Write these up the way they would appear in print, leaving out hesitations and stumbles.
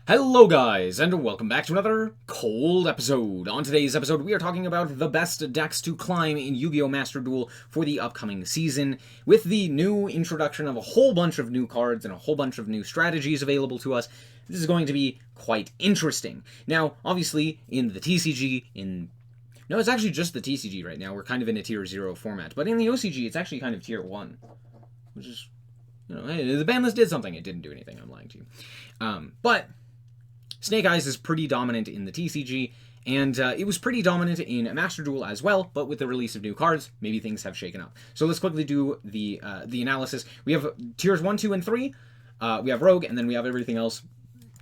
Hello guys, and welcome back to another cold episode. On today's episode, we are talking about the best decks to climb in Yu-Gi-Oh! Master Duel for the upcoming season, with the new introduction of a whole bunch of new cards and a whole bunch of new strategies available to us. This is going to be quite interesting. Now, obviously, in the TCG, No, it's actually just the TCG right now. We're kind of in a Tier 0 format. But in the OCG, it's actually kind of Tier 1, which is, hey, the ban list did something. It didn't do anything, I'm lying to you. But SnowiKs is pretty dominant in the TCG, and it was pretty dominant in Master Duel as well, but with the release of new cards, maybe things have shaken up. So let's quickly do the analysis. We have Tiers 1, 2, and 3. We have Rogue, and then we have everything else.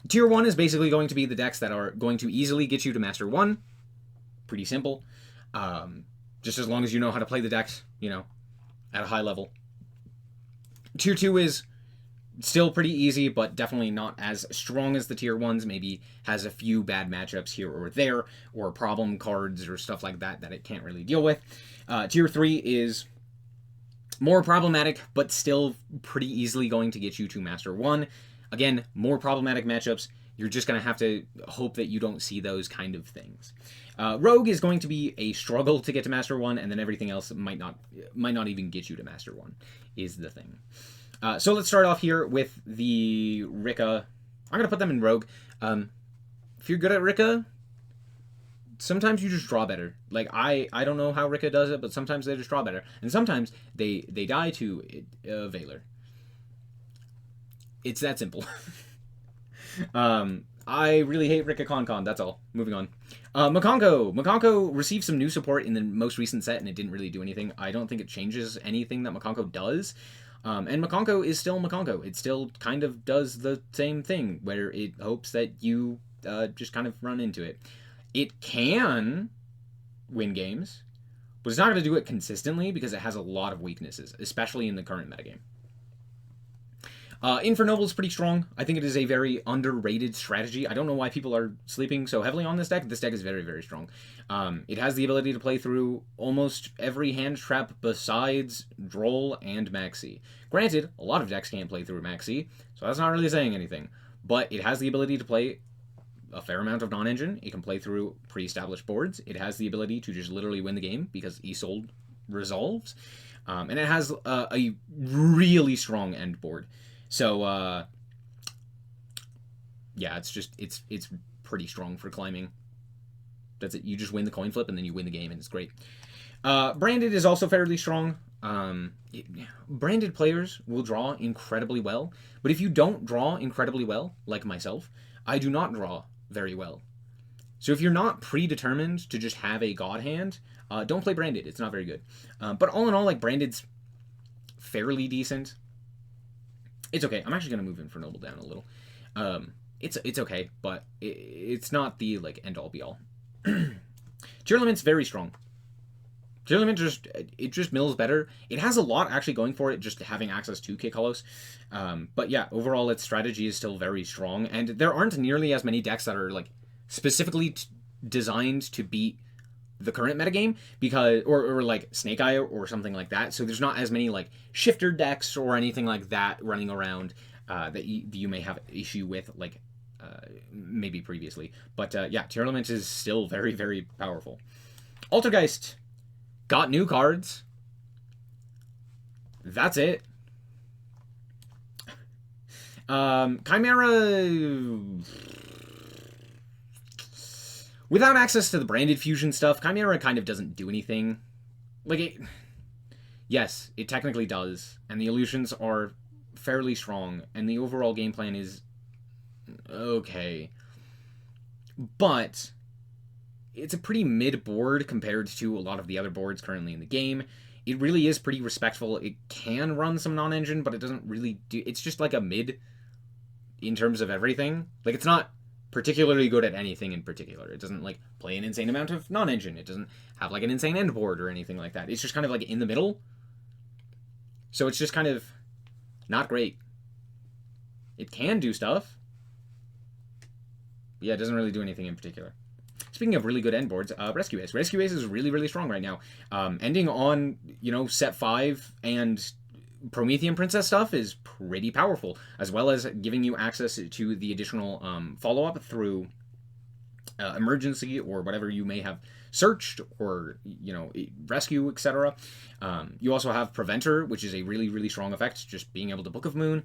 Tier 1 is basically going to be the decks that are going to easily get you to Master 1. Pretty simple. Just as long as you know how to play the decks, at a high level. Tier 2 is still pretty easy, but definitely not as strong as the Tier 1s. Maybe has a few bad matchups here or there, or problem cards or stuff like that that it can't really deal with. Tier 3 is more problematic, but still pretty easily going to get you to Master 1. Again, more problematic matchups. You're just going to have to hope that you don't see those kind of things. Rogue is going to be a struggle to get to Master 1, and then everything else might not even get you to Master 1, is the thing. So let's start off here with the Rika. I'm going to put them in Rogue. If you're good at Rika, sometimes you just draw better. Like, I don't know how Rika does it, but sometimes they just draw better. And sometimes they die to Veiler. It's that simple. I really hate Rika Con. That's all. Moving on. Makonko. Makonko received some new support in the most recent set, and it didn't really do anything. I don't think it changes anything that Makonko does. And Makonko is still Makonko. It still kind of does the same thing, where it hopes that you just kind of run into it. It can win games, but it's not going to do it consistently because it has a lot of weaknesses, especially in the current metagame. Infernoble is pretty strong. I think it is a very underrated strategy. I don't know why people are sleeping so heavily on this deck. This deck is very, very strong. It has the ability to play through almost every hand trap besides Droll and Maxi. Granted, a lot of decks can't play through Maxi, so that's not really saying anything. But it has the ability to play a fair amount of non-engine. It can play through pre-established boards. It has the ability to just literally win the game because Isolde resolves. And it has a really strong end board. So, yeah, it's pretty strong for climbing. That's it. You just win the coin flip, and then you win the game, and it's great. Branded is also fairly strong. Branded players will draw incredibly well, but if you don't draw incredibly well, like myself, I do not draw very well. So if you're not predetermined to just have a god hand, don't play Branded. It's not very good. But all in all, like, Branded's fairly decent. It's okay. I'm actually going to move Infernoble down a little. It's okay, but it's not the, like, end-all, be-all. Tearlament's very strong. Tearlament just mills better. It has a lot actually going for it, just having access to Kick Hollows. But yeah, overall, its strategy is still very strong, and there aren't nearly as many decks that are, like, specifically designed to beat the current metagame, because or like Snake Eye or something like that. So there's not as many like shifter decks or anything like that running around that you may have issue with, like maybe previously. But yeah, Tearlament is still very, very powerful. Altergeist got new cards. That's it. Chimera, without access to the branded fusion stuff, Chimera kind of doesn't do anything. Like, yes, it technically does, and the illusions are fairly strong, and the overall game plan is okay. But it's a pretty mid board compared to a lot of the other boards currently in the game. It really is pretty respectful. It can run some non-engine, but it doesn't really do... It's just like a mid in terms of everything. Like, it's not particularly good at anything in particular. It doesn't, like, play an insane amount of non-engine. It doesn't have, like, an insane end board or anything like that. It's just kind of, like, in the middle. So it's just kind of not great. It can do stuff. But yeah, it doesn't really do anything in particular. Speaking of really good end boards, Rescue Ace. Rescue Ace is really, really strong right now. Ending on, set 5 and Promethean Princess stuff is pretty powerful, as well as giving you access to the additional follow-up through emergency or whatever you may have searched, or rescue, etc. You also have Preventer, which is a really, really strong effect, just being able to Book of Moon.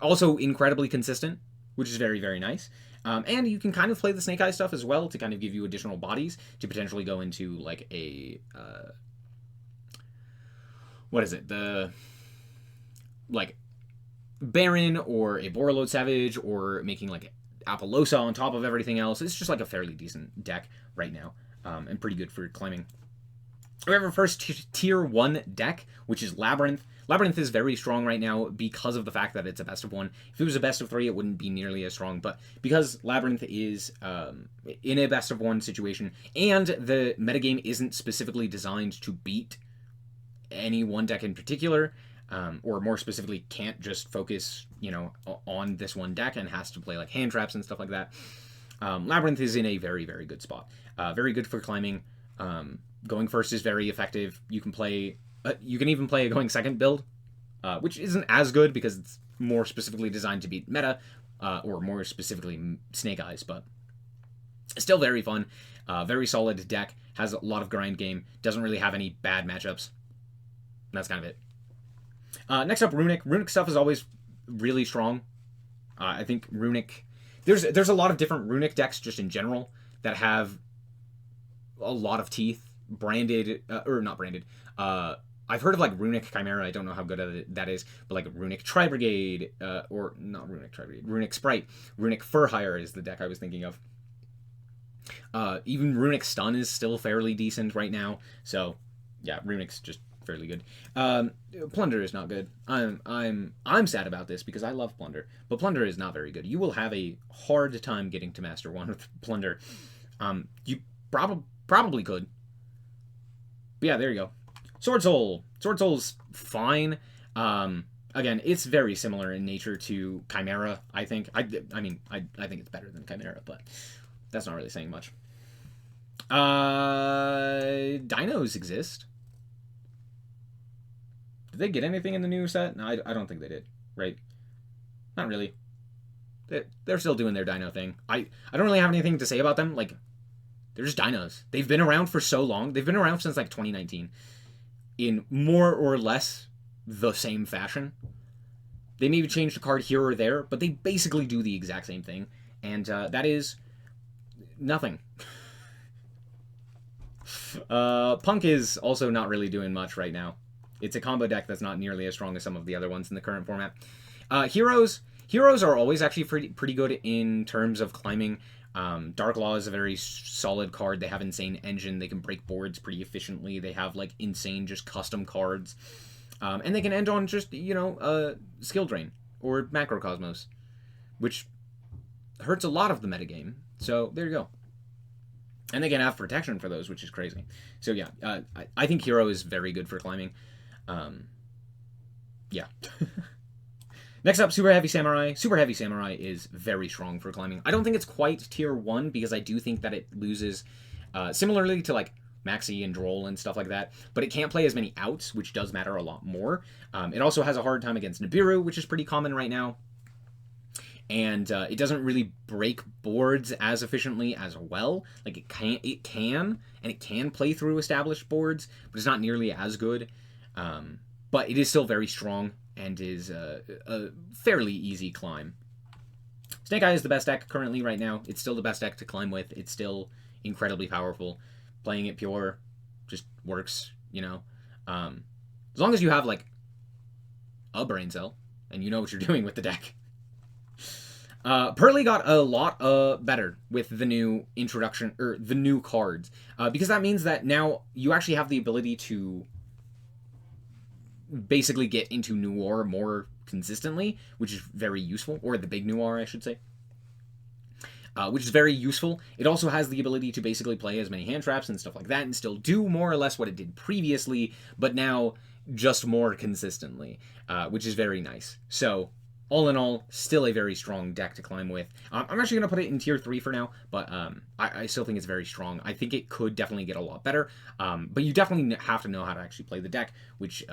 Also incredibly consistent, which is very, very nice. And you can kind of play the Snake Eye stuff as well to kind of give you additional bodies to potentially go into like a what is it, the like Baron or a Borreload Savage, or making like Apollosa on top of everything else. It's just like a fairly decent deck right now, and pretty good for climbing. We have our first tier 1 deck, which is Labyrinth. Labyrinth is very strong right now because of the fact that it's a best of 1. If it was a best of 3, it wouldn't be nearly as strong, but because Labyrinth is in a best of 1 situation, and the metagame isn't specifically designed to beat any one deck in particular, or more specifically can't just focus, on this one deck and has to play like hand traps and stuff like that. Labyrinth is in a very, very good spot. Very good for climbing. Going first is very effective. You can play, you can even play a going second build, which isn't as good because it's more specifically designed to beat meta, or more specifically Snake Eyes, but still very fun. Very solid deck. Has a lot of grind game. Doesn't really have any bad matchups. And that's kind of it. Next up, Runic. Runic stuff is always really strong. I think Runic... There's a lot of different Runic decks just in general that have a lot of teeth. Branded... or not branded. I've heard of like Runic Chimera. I don't know how good that is. But like Runic Tri-Brigade. Or not Runic Tri-Brigade. Runic Spright. Runic Furhire is the deck I was thinking of. Even Runic Stun is still fairly decent right now. So, yeah, Runic's just fairly good. Plunder is not good. I'm sad about this because I love Plunder, but Plunder is not very good. You will have a hard time getting to Master 1 with Plunder. You probably could. But yeah, there you go. Sword Soul. Sword Soul's fine. Again, it's very similar in nature to Chimera, I think. I think it's better than Chimera, but that's not really saying much. Dinos exist. Did they get anything in the new set? No, I don't think they did, right? Not really. They're still doing their dino thing. I don't really have anything to say about them. Like, they're just dinos. They've been around for so long. They've been around since, like, 2019. In more or less the same fashion. They maybe changed a card here or there, but they basically do the exact same thing. And that is nothing. Punk is also not really doing much right now. It's a combo deck that's not nearly as strong as some of the other ones in the current format. Heroes are always actually pretty good in terms of climbing. Dark Law is a very solid card. They have insane engine. They can break boards pretty efficiently. They have like insane just custom cards. And they can end on just, Skill Drain or Macrocosmos, which hurts a lot of the metagame. So there you go. And they can have protection for those, which is crazy. So yeah, I think Hero is very good for climbing. Yeah. Next up, Super Heavy Samurai. Super Heavy Samurai is very strong for climbing. I don't think it's quite tier 1 because I do think that it loses similarly to like Maxi and Droll and stuff like that, but it can't play as many outs, which does matter a lot more. It also has a hard time against Nibiru, which is pretty common right now. And it doesn't really break boards as efficiently as well. Like it can play through established boards, but it's not nearly as good. But it is still very strong and is a fairly easy climb. Snake Eye is the best deck currently right now. It's still the best deck to climb with. It's still incredibly powerful. Playing it pure just works, As long as you have, like, a brain cell and you know what you're doing with the deck. Pearly got a lot better with the new introduction, or the new cards, because that means that now you actually have the ability to basically get into Noir more consistently, which is very useful, or the big Noir, I should say. Which is very useful. It also has the ability to basically play as many hand traps and stuff like that and still do more or less what it did previously, but now just more consistently, which is very nice. So all in all, still a very strong deck to climb with. I'm actually going to put it in tier 3 for now, but I still think it's very strong. I think it could definitely get a lot better, but you definitely have to know how to actually play the deck, which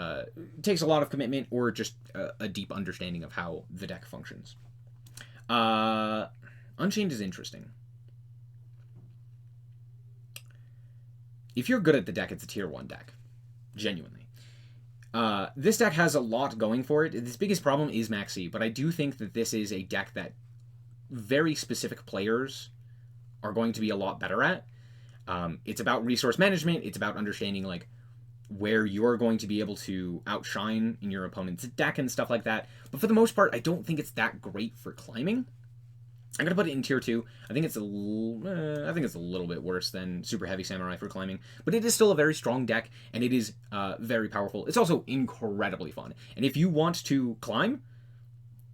takes a lot of commitment or just a deep understanding of how the deck functions. Unchained is interesting. If you're good at the deck, it's a tier 1 deck. Genuinely. This deck has a lot going for it. Its biggest problem is Maxi, but I do think that this is a deck that very specific players are going to be a lot better at. It's about resource management. It's about understanding like where you're going to be able to outshine in your opponent's deck and stuff like that. But for the most part, I don't think it's that great for climbing. I'm going to put it in tier 2. I think it's a little bit worse than Super Heavy Samurai for climbing, but it is still a very strong deck, and it is very powerful. It's also incredibly fun. And if you want to climb,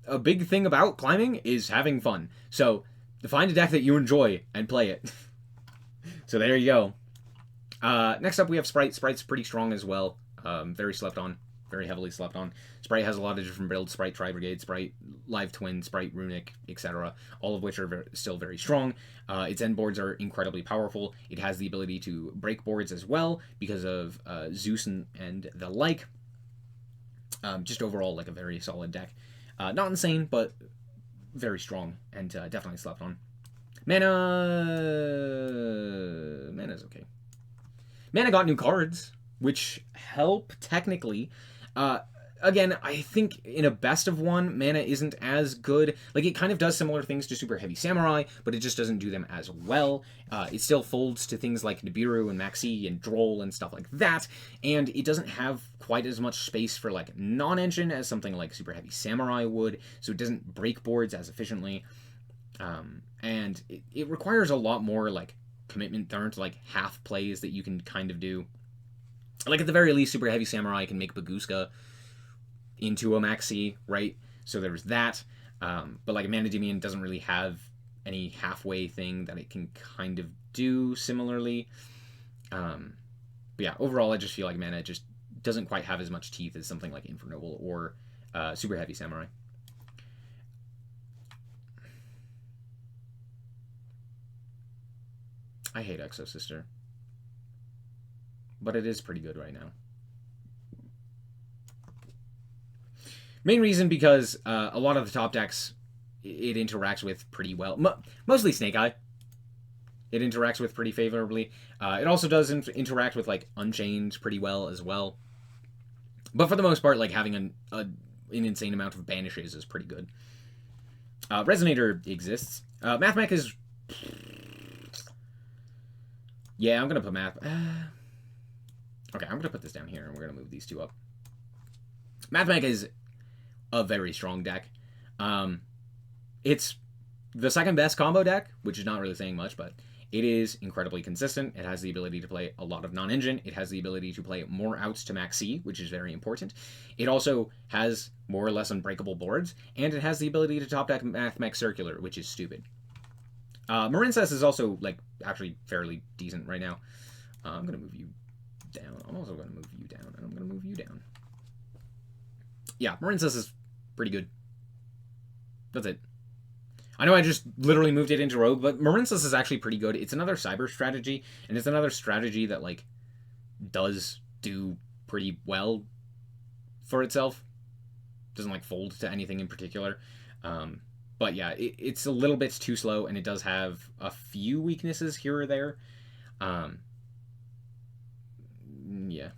a big thing about climbing is having fun. So find a deck that you enjoy and play it. So there you go. Next up, we have Spright. Spright's pretty strong as well. Very slept on. Very heavily slept on. Spright has a lot of different builds. Spright Tri-Brigade, Spright Live Twin, Spright Runic, etc. All of which are still very strong. Its end boards are incredibly powerful. It has the ability to break boards as well because of Zeus and the like. Just overall, like a very solid deck. Not insane, but very strong and definitely slept on. Mana's okay. Mana got new cards, which help technically. Again, I think in a best of one, mana isn't as good. Like, it kind of does similar things to Super Heavy Samurai, but it just doesn't do them as well. It still folds to things like Nibiru and Maxi and Droll and stuff like that, and it doesn't have quite as much space for, like, non-engine as something like Super Heavy Samurai would, so it doesn't break boards as efficiently. And it requires a lot more, like, commitment. There aren't, like, half plays that you can kind of do. Like, at the very least, Super Heavy Samurai can make Baguska into a Maxi, right? So there's that. But, like, Manadium doesn't really have any halfway thing that it can kind of do similarly. But yeah, overall, I just feel like mana just doesn't quite have as much teeth as something like Infernoble or Super Heavy Samurai. I hate Exo Sister, but it is pretty good right now. Main reason because a lot of the top decks it interacts with pretty well. Mostly Snake Eye. It interacts with pretty favorably. It also does interact with like Unchained pretty well as well. But for the most part, like having an insane amount of banishes is pretty good. Resonator exists. Mathmech is. Yeah, I'm gonna put Math. Okay, I'm gonna put this down here, and we're gonna move these two up. Mathmech is a very strong deck. It's the second best combo deck, which is not really saying much, but it is incredibly consistent. It has the ability to play a lot of non-engine. It has the ability to play more outs to Max C, which is very important. It also has more or less unbreakable boards, and it has the ability to top deck Mathmech Circular, which is stupid. Marincess is also, like, actually fairly decent right now. I'm going to move you down. I'm also going to move you down, and I'm going to move you down. Yeah, Marincess is pretty good. That's it. I know I just literally moved it into Rogue, but Marincess is actually pretty good. It's another cyber strategy, and it's another strategy that, like, does do pretty well for itself. Doesn't, like, fold to anything in particular. But yeah, it's a little bit too slow, and it does have a few weaknesses here or there. Yeah,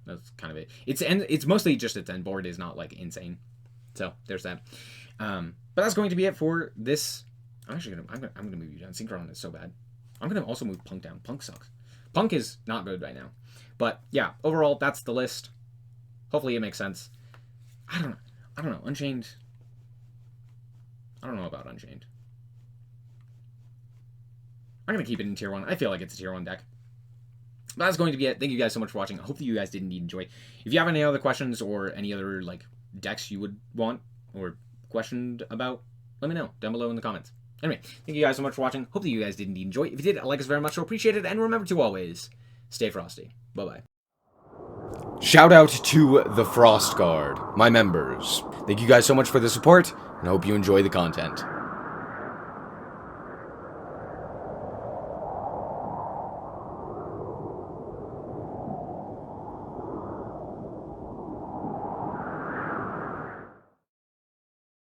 that's kind of it. It's mostly just its end board is not like insane. So there's that. But that's going to be it for this. I'm gonna move you down. Synchron is so bad. I'm gonna also move Punk down. Punk sucks. Punk is not good right now. But yeah, overall that's the list. Hopefully it makes sense. I don't know. Unchained. I don't know about Unchained. I'm going to keep it in Tier 1. I feel like it's a Tier 1 deck. But that's going to be it. Thank you guys so much for watching. I hope that you guys did indeed enjoy. If you have any other questions or any other like decks you would want or questioned about, let me know down below in the comments. Anyway, thank you guys so much for watching. Hope that you guys did indeed enjoy. If you did, I like us very much, so appreciate it. And remember to always stay frosty. Bye-bye. Shout out to the Frost Guard, my members. Thank you guys so much for the support. and hope you enjoy the content.